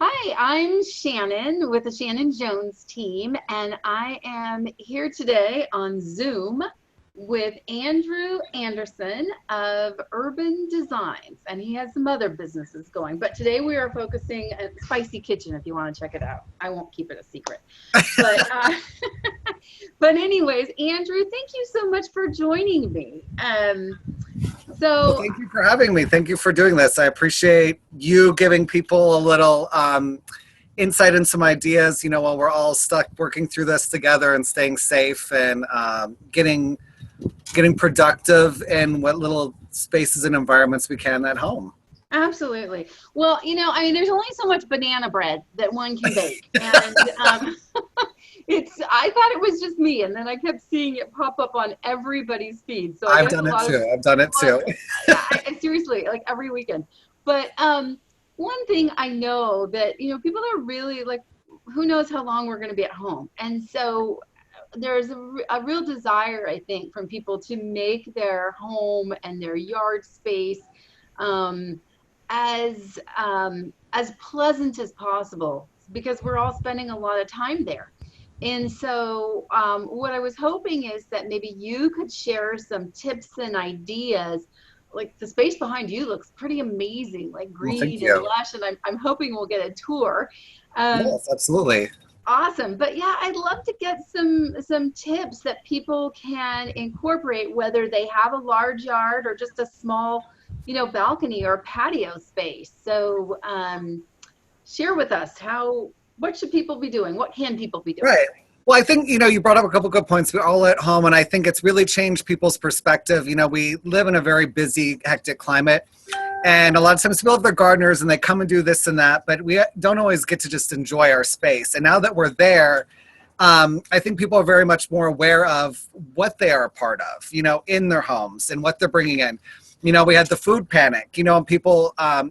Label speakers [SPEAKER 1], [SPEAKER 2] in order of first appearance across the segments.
[SPEAKER 1] Hi, I'm Shannon with the Shannon Jones team, and I am here today on Zoom with Andrew Anderson of Urban Designs, and he has some other businesses going. But today we are focusing at Spicy Kitchen. If you want to check it out, I won't keep it a secret. But but anyways, Andrew, thank you so much for joining me.
[SPEAKER 2] Well,
[SPEAKER 1] So
[SPEAKER 2] thank you for having me. Thank you for doing this. I appreciate you giving people a little insight and some ideas, while we're all stuck working through this together and staying safe and getting productive in what little spaces and environments we can at home.
[SPEAKER 1] absolutely. Well, I mean, there's only so much banana bread that one can bake. And I thought it was just me. And then I kept seeing it pop up on everybody's feed. So I
[SPEAKER 2] I've
[SPEAKER 1] guess
[SPEAKER 2] done it too. I've done it too.
[SPEAKER 1] seriously, like every weekend. But one thing I know that, people are really like, who knows how long we're going to be at home. And so there's a real desire, I think, from people to make their home and their yard space um, as pleasant as possible because we're all spending a lot of time there. And so what I was hoping is that maybe you could share some tips and ideas. Like the space behind you looks pretty amazing, like
[SPEAKER 2] Well, thank
[SPEAKER 1] green and
[SPEAKER 2] you.
[SPEAKER 1] lush, and I'm hoping we'll get a tour. Um,
[SPEAKER 2] Yes, absolutely.
[SPEAKER 1] Awesome. But yeah, I'd love to get some tips that people can incorporate, whether they have a large yard or just a small, balcony or patio space. So share with us what should people be doing? What can people be doing?
[SPEAKER 2] Right. Well, I think, you brought up a couple good points. We're all at home, and I think it's really changed people's perspective. We live in a very busy, hectic climate, and a lot of times people have their gardeners and they come and do this and that, but we don't always get to just enjoy our space. And now that we're there, I think people are very much more aware of what they are a part of, in their homes and what they're bringing in. We had the food panic, and people, I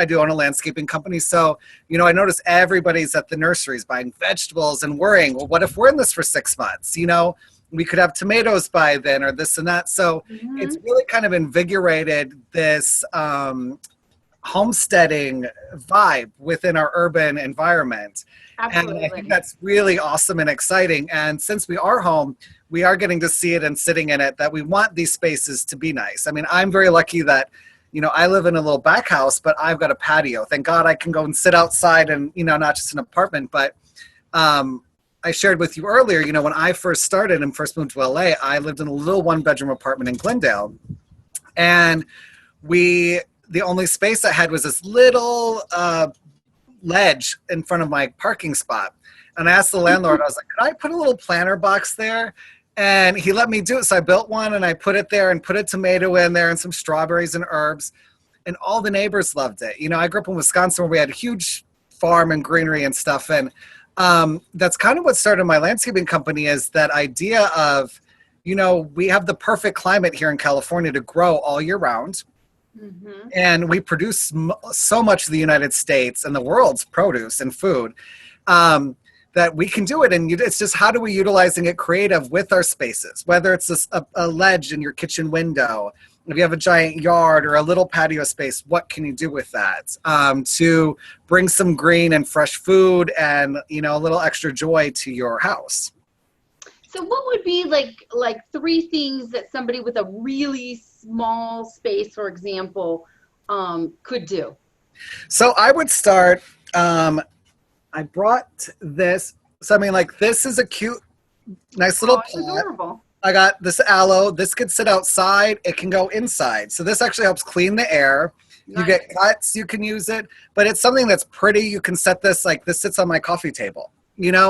[SPEAKER 2] do own a landscaping company. So, I notice everybody's at the nurseries buying vegetables and worrying, well, what if we're in this for 6 months? We could have tomatoes by then or this and that. So it's
[SPEAKER 1] Hmm.
[SPEAKER 2] really kind of invigorated this homesteading vibe within our urban environment. And I think
[SPEAKER 1] Absolutely.
[SPEAKER 2] that's really awesome and exciting. And since we are home, we are getting to see it and sitting in it, that we want these spaces to be nice. I mean, I'm very lucky that, I live in a little back house, but I've got a patio. Thank God I can go and sit outside and, not just an apartment, but I shared with you earlier, when I first started and first moved to LA, I lived in a little one-bedroom apartment in Glendale. And the only space I had was this little ledge in front of my parking spot. And I asked the landlord, I was like, could I put a little planter box there? And he let me do it. So I built one and I put it there and put a tomato in there and some strawberries and herbs. And all the neighbors loved it. I grew up in Wisconsin where we had a huge farm and greenery and stuff. And that's kind of what started my landscaping company, is that idea of, we have the perfect climate here in California to grow all year round.
[SPEAKER 1] Hmm.
[SPEAKER 2] And we produce so much of the United States and the world's produce and food, that we can do it. And it's just, how do we utilizing it creative with our spaces, whether it's a ledge in your kitchen window, if you have a giant yard or a little patio space, what can you do with that to bring some green and fresh food and, a little extra joy to your house?
[SPEAKER 1] So what would be like three things that somebody with a really small space, for example, could do?
[SPEAKER 2] So I would start, I brought this. So, I mean, like, this is a cute, nice little
[SPEAKER 1] Oh, it's
[SPEAKER 2] pot.
[SPEAKER 1] adorable.
[SPEAKER 2] I got this aloe. This could sit outside. It can go inside. So this actually helps clean the air. You
[SPEAKER 1] Nice.
[SPEAKER 2] get cuts, you can use it, but it's something that's pretty. You can set this, like, this sits on my coffee table,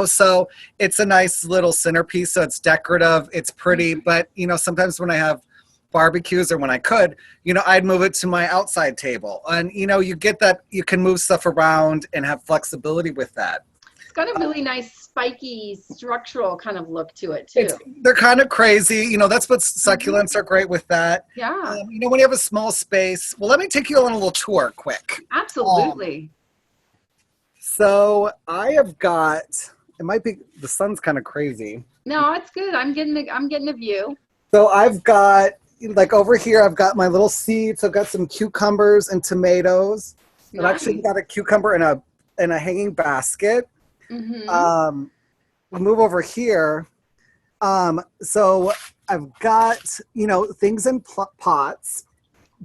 [SPEAKER 2] so it's a nice little centerpiece. So it's decorative, it's pretty, but, sometimes when I have barbecues or when I could, I'd move it to my outside table. And, you get that you can move stuff around and have flexibility with that.
[SPEAKER 1] It's got a really nice spiky structural kind of look to it
[SPEAKER 2] It's
[SPEAKER 1] too.
[SPEAKER 2] They're kind of crazy, that's what
[SPEAKER 1] Hmm.
[SPEAKER 2] succulents are great with that.
[SPEAKER 1] Yeah,
[SPEAKER 2] When you have a small space. Well, let me take you on a little tour quick. Um,
[SPEAKER 1] absolutely.
[SPEAKER 2] so I have got. It might be the sun's kind of crazy.
[SPEAKER 1] No, it's good. I'm getting a view.
[SPEAKER 2] So I've got, like, over here. I've got my little seeds. I've got some cucumbers and tomatoes. I've actually
[SPEAKER 1] Nice.
[SPEAKER 2] got a cucumber and a and a hanging basket.
[SPEAKER 1] Mm-hmm.
[SPEAKER 2] We'll move over here. So I've got, things in pots,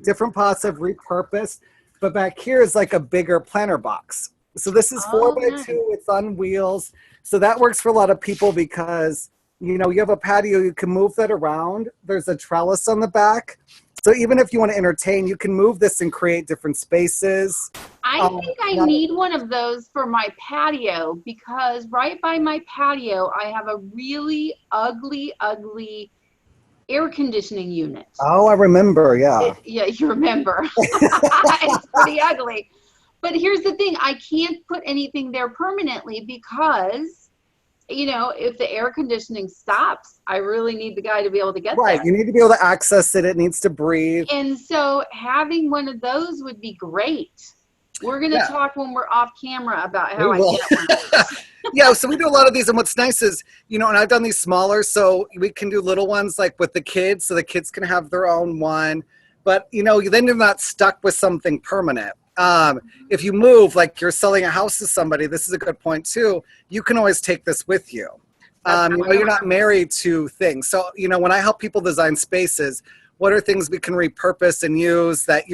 [SPEAKER 2] different pots I've repurposed, but back here is like a bigger planter box. So this is four
[SPEAKER 1] Oh,
[SPEAKER 2] by
[SPEAKER 1] nice.
[SPEAKER 2] two. It's on wheels. So that works for a lot of people because, you have a patio, you can move that around. There's a trellis on the back. So even if you want to entertain, you can move this and create different spaces.
[SPEAKER 1] I think I need one of those for my patio because right by my patio, I have a really ugly, ugly air conditioning unit.
[SPEAKER 2] Oh, I remember. Yeah.
[SPEAKER 1] Yeah, you remember. It's pretty ugly. But here's the thing, I can't put anything there permanently because, if the air conditioning stops, I really need the guy to be able to get
[SPEAKER 2] Right.
[SPEAKER 1] there.
[SPEAKER 2] You need to be able to access it. It needs to breathe.
[SPEAKER 1] And so having one of those would be great. We're going to
[SPEAKER 2] Yeah.
[SPEAKER 1] talk when we're off camera about how
[SPEAKER 2] We
[SPEAKER 1] I
[SPEAKER 2] will.
[SPEAKER 1] get one of those.
[SPEAKER 2] Yeah, so we do a lot of these, and what's nice is, and I've done these smaller, so we can do little ones like with the kids, so the kids can have their own one. But then you're not stuck with something permanent. If you move, like you're selling a house to somebody, this is a good point too. You can always take this with you. You're not married to things. So when I help people design spaces, what are things we can repurpose and use that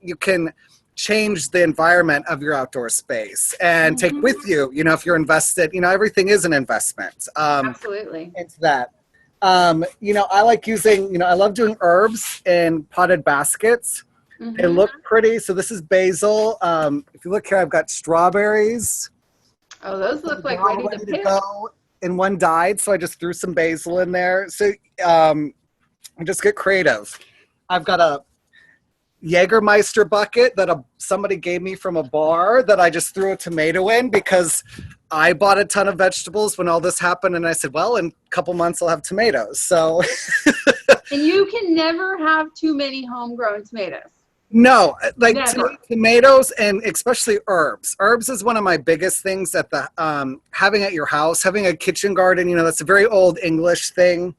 [SPEAKER 2] you can change the environment of your outdoor space and take with you, if you're invested, everything is an investment
[SPEAKER 1] Absolutely.
[SPEAKER 2] into that. I like using, I love doing herbs in potted baskets. They look pretty. So this is basil. If you look here, I've got strawberries.
[SPEAKER 1] Oh, those look like
[SPEAKER 2] They're all
[SPEAKER 1] ready to pick.
[SPEAKER 2] go. And one died, so I just threw some basil in there. So I just get creative. I've got a Jägermeister bucket that somebody gave me from a bar that I just threw a tomato in because I bought a ton of vegetables when all this happened, and I said, well, in a couple months I'll have tomatoes. So
[SPEAKER 1] And you can never have too many homegrown tomatoes.
[SPEAKER 2] no, like
[SPEAKER 1] Never.
[SPEAKER 2] tomatoes and especially herbs. Herbs is one of my biggest things at the having at your house, having a kitchen garden. That's a very old English thing.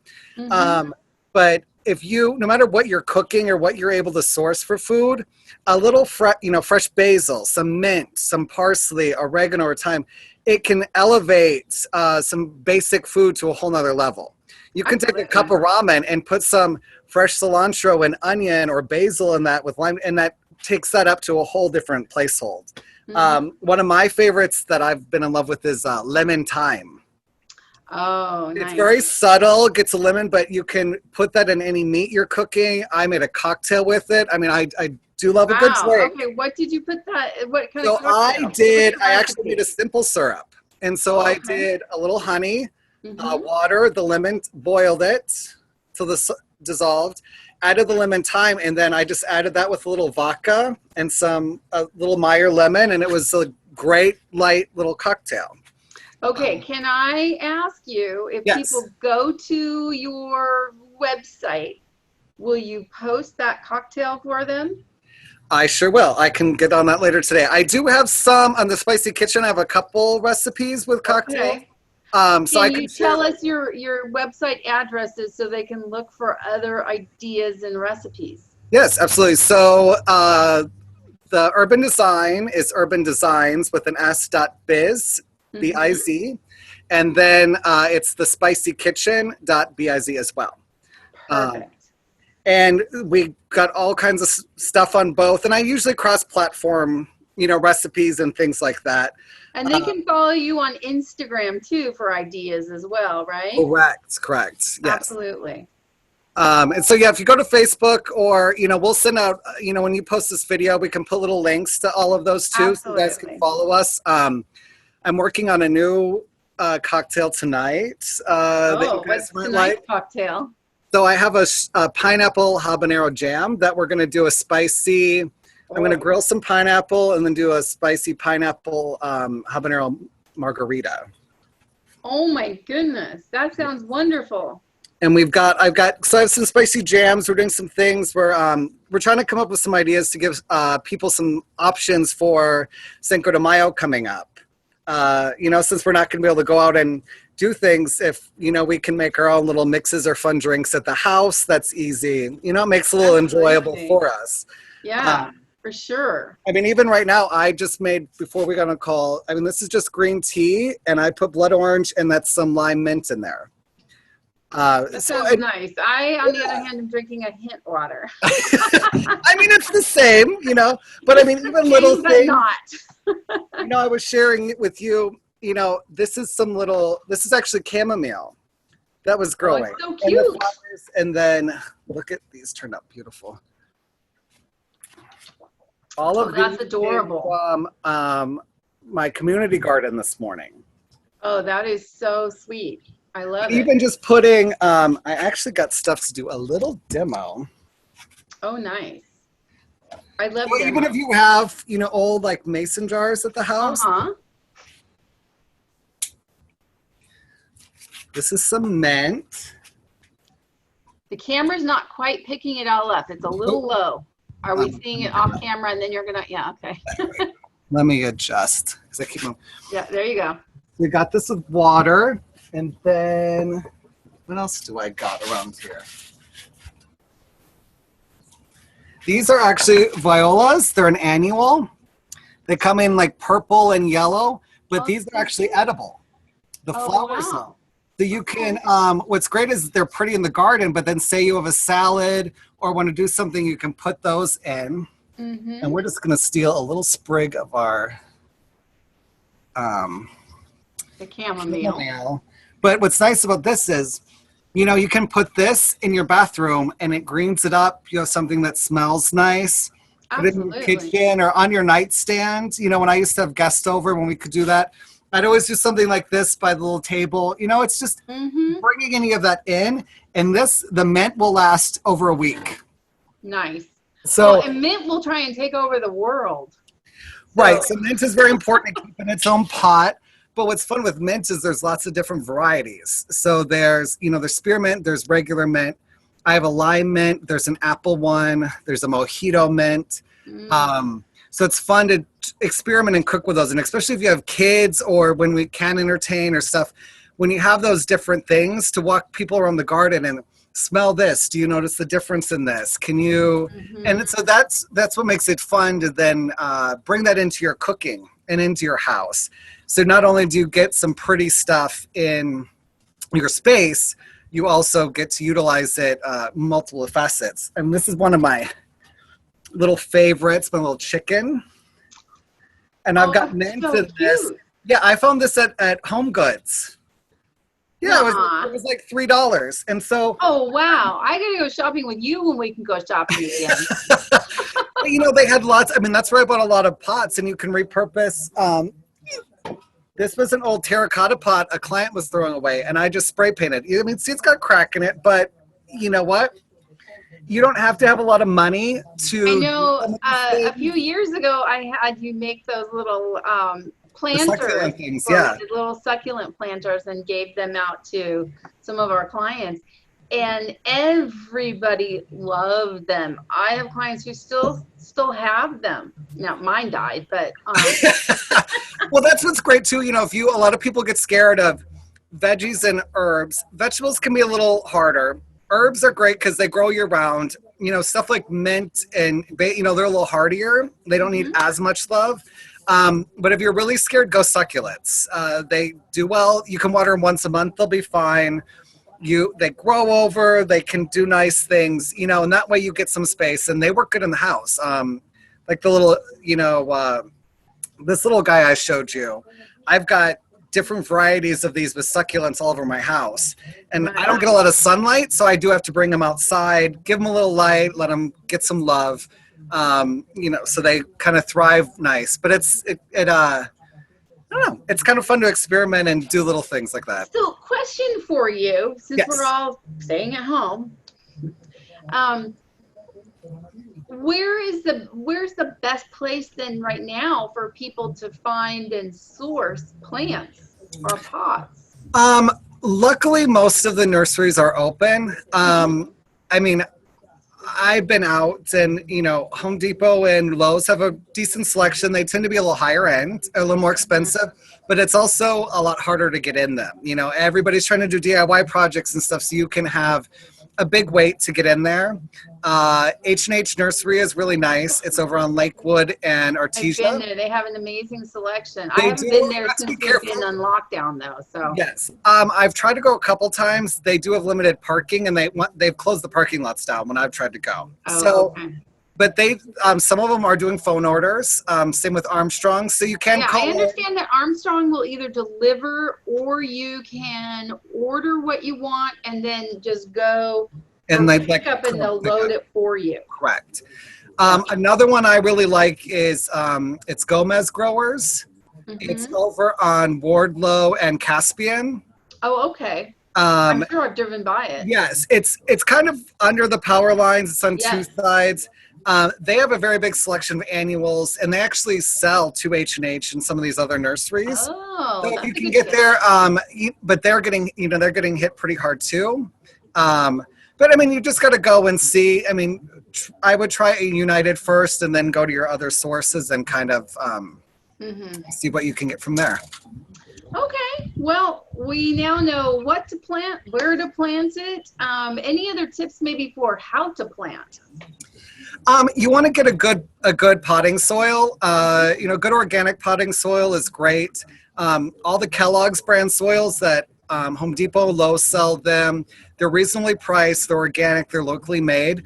[SPEAKER 2] But if no matter what you're cooking or what you're able to source for food, a little fresh basil, some mint, some parsley, oregano, or thyme, it can elevate some basic food to a whole nother level. You can take a cup of ramen and put some fresh cilantro and onion or basil in that with lime, and that takes that up to a whole different placehold. One of my favorites that I've been in love with is lemon thyme.
[SPEAKER 1] Oh, nice.
[SPEAKER 2] It's very subtle, gets a lemon, but you can put that in any meat you're cooking. I made a cocktail with it. I mean, I do love a good drink.
[SPEAKER 1] Okay, what did you put that? What kind
[SPEAKER 2] So
[SPEAKER 1] of cocktail?
[SPEAKER 2] I actually made a simple syrup. And so I did a little honey, water, the lemon, boiled it till the dissolved, added the lemon thyme, and then I just added that with a little vodka and a little Meyer lemon, and it was a great light little cocktail.
[SPEAKER 1] Okay, can I ask you if people go to your website, will you post that cocktail for them?
[SPEAKER 2] I sure will. I can get on that later today. I do have some on the Spicy Kitchen. I have a couple recipes with cocktails.
[SPEAKER 1] Okay.
[SPEAKER 2] So
[SPEAKER 1] can you tell us your website addresses so they can look for other ideas and recipes?
[SPEAKER 2] Yes, absolutely. So the urban design is urban designs with an s.biz, B-I-Z. And then it's the spicykitchen.biz as well.
[SPEAKER 1] Perfect.
[SPEAKER 2] And we got all kinds of stuff on both. And I usually cross-platform, recipes and things like that.
[SPEAKER 1] And they can follow you on Instagram, too, for ideas as well, right?
[SPEAKER 2] Correct. Yes.
[SPEAKER 1] Absolutely.
[SPEAKER 2] And so, if you go to Facebook or, we'll send out, when you post this video, we can put little links to all of those, too.
[SPEAKER 1] Absolutely.
[SPEAKER 2] So you guys can follow us. I'm working on a new cocktail tonight. That you guys
[SPEAKER 1] what's tonight's cocktail?
[SPEAKER 2] So I have a pineapple habanero jam that we're going to do a spicy. I'm going to grill some pineapple and then do a spicy pineapple habanero margarita.
[SPEAKER 1] Oh my goodness, that sounds wonderful.
[SPEAKER 2] And I have some spicy jams. We're doing some things where we're trying to come up with some ideas to give people some options for Cinco de Mayo coming up. Since we're not going to be able to go out and do things, if, we can make our own little mixes or fun drinks at the house, that's easy. It makes it a little enjoyable for us.
[SPEAKER 1] Yeah. For sure.
[SPEAKER 2] I mean, even right now, I just made, before we got on a call, I mean, this is just green tea, and I put blood orange, and that's some lime mint in there.
[SPEAKER 1] That
[SPEAKER 2] So,
[SPEAKER 1] sounds nice. On the other hand, am drinking a hint water.
[SPEAKER 2] I mean, it's the same, you know, but I mean, even little
[SPEAKER 1] Same, but
[SPEAKER 2] things,
[SPEAKER 1] not.
[SPEAKER 2] you know, I was sharing it with you, you know, this is actually chamomile that was
[SPEAKER 1] Oh,
[SPEAKER 2] growing.
[SPEAKER 1] it's so
[SPEAKER 2] And the
[SPEAKER 1] cute.
[SPEAKER 2] flowers, and then look at these, turned out beautiful. All
[SPEAKER 1] Oh,
[SPEAKER 2] of
[SPEAKER 1] that's
[SPEAKER 2] these came
[SPEAKER 1] adorable.
[SPEAKER 2] from my community garden this morning.
[SPEAKER 1] Oh, that is so sweet. I love it.
[SPEAKER 2] Even just putting, I actually got stuff to do a little demo.
[SPEAKER 1] Oh, nice. I love
[SPEAKER 2] Well, even if
[SPEAKER 1] demos.
[SPEAKER 2] you have, you know, old like mason jars at the house,
[SPEAKER 1] Uh-huh.
[SPEAKER 2] this is some mint.
[SPEAKER 1] The camera's not quite picking it all up. It's a little low. Are we seeing it off camera and then you're gonna, yeah, okay.
[SPEAKER 2] Let me adjust because I keep moving.
[SPEAKER 1] Yeah, there you go.
[SPEAKER 2] We got this with water, and then what else do I got around here? These are actually violas. They're an annual. They come in like purple and yellow, but these are actually edible. The flowers are.
[SPEAKER 1] Wow.
[SPEAKER 2] So you can, what's great is they're pretty in the garden, but then say you have a salad or want to do something, you can put those in.
[SPEAKER 1] Mm-hmm.
[SPEAKER 2] And we're just going to steal a little sprig of our
[SPEAKER 1] The chamomile.
[SPEAKER 2] But what's nice about this is, you know, you can put this in your bathroom and it greens it up. You have something that smells nice. Put it in your
[SPEAKER 1] Absolutely.
[SPEAKER 2] kitchen or on your nightstand. You know, when I used to have guests over, when we could do that, I'd always do something like this by the little table. You know, it's just bringing any of that in. And the mint will last over a week.
[SPEAKER 1] Nice.
[SPEAKER 2] So,
[SPEAKER 1] and mint will try and take over the world.
[SPEAKER 2] right. So mint is very important to keep in its own pot. But what's fun with mint is there's lots of different varieties. So there's, you know, there's spearmint, there's regular mint. I have a lime mint. There's an apple one. There's a mojito mint. So it's fun to experiment and cook with those. And especially if you have kids or when we can entertain or stuff, when you have those different things to walk people around the garden and smell this. Do you notice the difference in this? Can you? And so that's what makes it fun to then bring that into your cooking and into your house. So not only do you get some pretty stuff in your space, you also get to utilize it multiple facets. And this is one of my little favorites, my little chicken. And I've got mint in this. Yeah, I found this at Home Goods. Yeah, it was like $3. And so.
[SPEAKER 1] Oh, wow. I got to go shopping with you when we can go shopping again.
[SPEAKER 2] You know, they had lots. I mean, that's where I bought a lot of pots, and you can repurpose. This was an old terracotta pot a client was throwing away, and I just spray painted. I mean, see, it's got a crack in it, but you know what? You don't have to have a lot of money to.
[SPEAKER 1] I know a few years ago, I had you make those little planters.
[SPEAKER 2] Succulent things, yeah.
[SPEAKER 1] We did little succulent planters and gave them out to some of our clients. And everybody loved them. I have clients who still have them. Now mine died, but
[SPEAKER 2] well, that's what's great too. You know, a lot of people get scared of veggies and herbs. Vegetables can be a little harder. Herbs are great because they grow year round. You know, stuff like mint and you know, they're a little hardier. They don't need as much love. But if you're really scared, go succulents. They do well. You can water them once a month. They'll be fine. They grow over, they can do nice things, you know, and that way you get some space and they work good in the house. Like the little, you know, this little guy I showed you, I've got different varieties of these with succulents all over my house. And I don't get a lot of sunlight, so I do have to bring them outside, give them a little light, let them get some love, you know, so they kind of thrive nice. But I don't know. It's kind of fun to experiment and do little things like that.
[SPEAKER 1] So, question for you, since we're all staying at home, where's the best place then right now for people to find and source plants or pots?
[SPEAKER 2] Luckily, most of the nurseries are open. I mean, I've been out and, you know, Home Depot and Lowe's have a decent selection. They tend to be a little higher end, a little more expensive, but it's also a lot harder to get in them. You know, everybody's trying to do DIY projects and stuff, so you can have a big wait to get in there. H&H Nursery is really nice. It's over on Lakewood and
[SPEAKER 1] I've been
[SPEAKER 2] Artesia.
[SPEAKER 1] there. They have an amazing selection. I
[SPEAKER 2] They
[SPEAKER 1] haven't
[SPEAKER 2] do.
[SPEAKER 1] been
[SPEAKER 2] You
[SPEAKER 1] there
[SPEAKER 2] have to be
[SPEAKER 1] since we've been
[SPEAKER 2] careful.
[SPEAKER 1] on lockdown though. So
[SPEAKER 2] Yes. I've tried to go a couple times. They do have limited parking, and they've closed the parking lots down when I've tried to go.
[SPEAKER 1] oh,
[SPEAKER 2] So,
[SPEAKER 1] okay.
[SPEAKER 2] but some of them are doing phone orders. Same with Armstrong, so you can
[SPEAKER 1] Yeah, I
[SPEAKER 2] call in.
[SPEAKER 1] understand that Armstrong will either deliver or you can order what you want and then just go for
[SPEAKER 2] And they like
[SPEAKER 1] pickup and they'll
[SPEAKER 2] pick
[SPEAKER 1] load
[SPEAKER 2] up.
[SPEAKER 1] it for you.
[SPEAKER 2] Correct.
[SPEAKER 1] Yeah.
[SPEAKER 2] Another one I really like is it's Gomez Growers. It's
[SPEAKER 1] Hmm.
[SPEAKER 2] over on Wardlow and Caspian.
[SPEAKER 1] Oh, okay. I'm
[SPEAKER 2] Um,
[SPEAKER 1] sure I've driven by it.
[SPEAKER 2] yes, it's kind of under the power lines. It's on two
[SPEAKER 1] Yes.
[SPEAKER 2] sides. They have a very big selection of annuals, and they actually sell to H&H and some of these other nurseries.
[SPEAKER 1] Oh,
[SPEAKER 2] So if you
[SPEAKER 1] that's a
[SPEAKER 2] can
[SPEAKER 1] good
[SPEAKER 2] get
[SPEAKER 1] tip.
[SPEAKER 2] there, but they're getting hit pretty hard too. But I mean, you just got to go and see. I mean, I would try United first, and then go to your other sources and kind of
[SPEAKER 1] Hmm.
[SPEAKER 2] see what you can get from there.
[SPEAKER 1] Okay. Well, we now know what to plant, where to plant it. Any other tips maybe for how to plant?
[SPEAKER 2] You want to get a good potting soil. Good organic potting soil is great. All the Kellogg's brand soils that Home Depot, Lowe's sell them. They're reasonably priced. They're organic. They're locally made.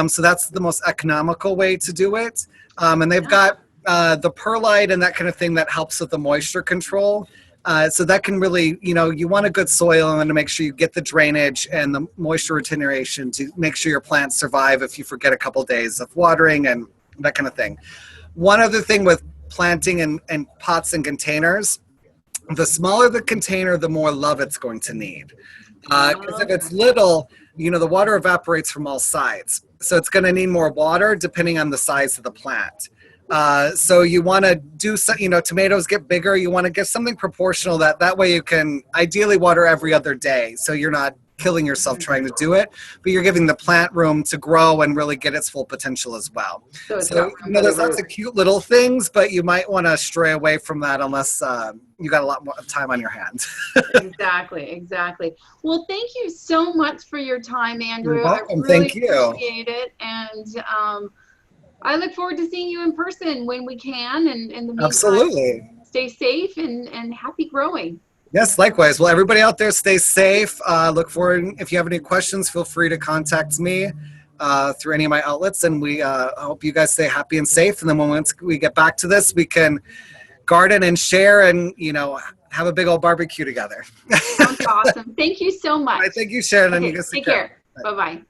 [SPEAKER 2] So that's the most economical way to do it. And they've
[SPEAKER 1] Yeah.
[SPEAKER 2] got the perlite and that kind of thing that helps with the moisture control. So that can really, you want a good soil and to make sure you get the drainage and the moisture retention to make sure your plants survive if you forget a couple days of watering and that kind of thing. One other thing with planting and pots and containers, the smaller the container, the more love it's going to need. Because if
[SPEAKER 1] Okay.
[SPEAKER 2] it's little, the water evaporates from all sides. So it's going to need more water depending on the size of the plant. So you want to do some, tomatoes get bigger. You want to get something proportional that way you can ideally water every other day. So you're not killing yourself
[SPEAKER 1] Mhm.
[SPEAKER 2] trying to do it, but you're giving the plant room to grow and really get its full potential as well.
[SPEAKER 1] So it's
[SPEAKER 2] So,
[SPEAKER 1] got room for the
[SPEAKER 2] there's lots
[SPEAKER 1] root.
[SPEAKER 2] of cute little things, but you might want to stray away from that unless you got a lot more time on your hands.
[SPEAKER 1] Exactly, exactly. Well, thank you so much for your time,
[SPEAKER 2] You're
[SPEAKER 1] Andrew. I
[SPEAKER 2] welcome.
[SPEAKER 1] really
[SPEAKER 2] Thank you.
[SPEAKER 1] appreciate it. And I look forward to seeing you in person when we can. And in the meantime,
[SPEAKER 2] Absolutely.
[SPEAKER 1] stay safe and happy growing.
[SPEAKER 2] Yes, likewise. Well, everybody out there, stay safe. Look forward. If you have any questions, feel free to contact me through any of my outlets. And we hope you guys stay happy and safe. And then once we get back to this, we can garden and share and, have a big old barbecue together.
[SPEAKER 1] Sounds awesome. Thank you so
[SPEAKER 2] All
[SPEAKER 1] much.
[SPEAKER 2] right, thank you, Shannon. You
[SPEAKER 1] Okay,
[SPEAKER 2] guys take
[SPEAKER 1] take
[SPEAKER 2] care.
[SPEAKER 1] care. Bye-bye.